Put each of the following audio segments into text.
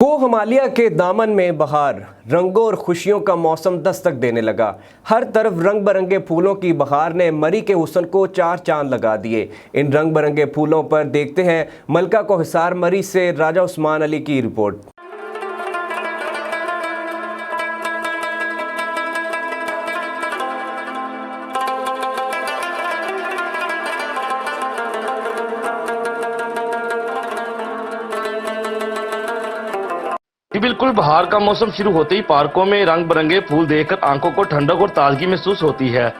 कोहमालिया के दामन में बहार, रंगों और खुशियों का मौसम दस्तक देने लगा। हर तरफ रंग बिरंगे फूलों की बहार ने मरी के हुस्न को चार चांद लगा दिए। इन रंग बिरंगे फूलों पर देखते हैं मलका को हिसार मरी से राजा उस्मान अली की रिपोर्ट। बिल्कुल बहार का मौसम शुरू होते ही पार्कों में रंग बिरंगे फूल देखकर आंखों को ठंडक और ताजगी महसूस होती है।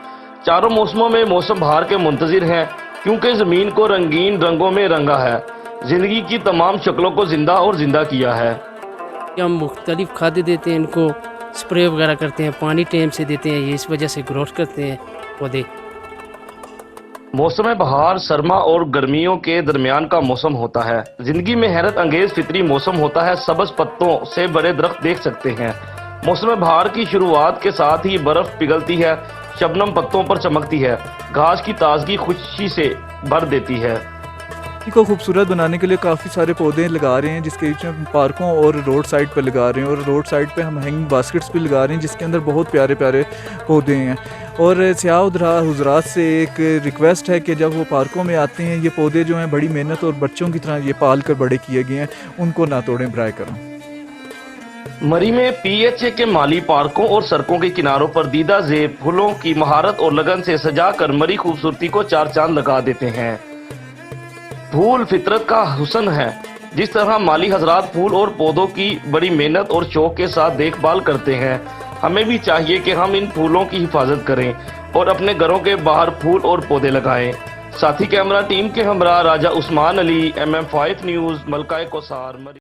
चारों मौसमों में मौसम बहार के मुंतजिर हैं, क्योंकि जमीन को रंगीन रंगों में रंगा है, जिंदगी की तमाम शक्लों को जिंदा और जिंदा किया है। हम मुख्तलिफ खाद्य देते हैं, इनको स्प्रे वगैरह करते हैं, पानी टाइम से देते हैं, ये इस वजह से ग्रोथ करते हैं पौधे। मौसम बहार सरमा और गर्मियों के दरमियान का मौसम होता है। जिंदगी में हैरत अंगेज फितरी मौसम होता है। सबज पत्तों से बड़े दरख्त देख सकते हैं। मौसम बहार की शुरुआत के साथ ही बर्फ पिघलती है, शबनम पत्तों पर चमकती है, घास की ताजगी खुशी से भर देती है। को खूबसूरत बनाने के लिए काफ़ी सारे पौधे लगा रहे हैं, जिसके बीच में पार्कों और रोड साइड पर लगा रहे हैं, और रोड साइड पे हम हैंगिंग बास्केट्स भी लगा रहे हैं, जिसके अंदर बहुत प्यारे प्यारे पौधे हैं। और सियाह हुजरात से एक रिक्वेस्ट है कि जब वो पार्कों में आते हैं, ये पौधे जो हैं बड़ी मेहनत और बच्चों की तरह ये पाल कर बड़े किए गए हैं, उनको ना तोड़ें बराए करो। मरी में PHA के माली पार्कों और सड़कों के किनारों पर दीदा ज़ेब फूलों की महारत और लगन से सजा कर मरी खूबसूरती को चार चांद लगा देते हैं। फूल फितरत का हुस्न है। जिस तरह माली हजरात फूल और पौधों की बड़ी मेहनत और शौक के साथ देखभाल करते हैं, हमें भी चाहिए कि हम इन फूलों की हिफाजत करें और अपने घरों के बाहर फूल और पौधे लगाएं। साथी कैमरा टीम के हमरा राजा उस्मान अली, MM5 न्यूज़, मलका कोसार।